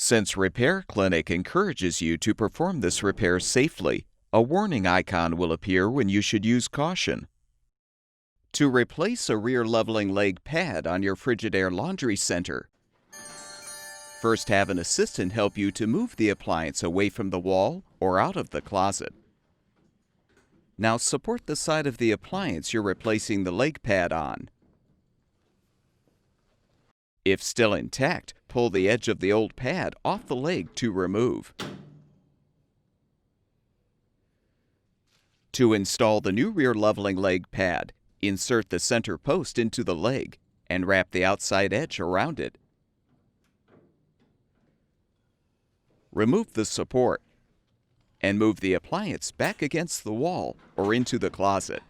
Since Repair Clinic encourages you to perform this repair safely, a warning icon will appear when you should use caution. To replace a rear leveling leg pad on your Frigidaire laundry center, first have an assistant help you to move the appliance away from the wall or out of the closet. Now support the side of the appliance you're replacing the leg pad on. If still intact, pull the edge of the old pad off the leg to remove. To install the new rear leveling leg pad, insert the center post into the leg and wrap the outside edge around it. Remove the support and move the appliance back against the wall or into the closet.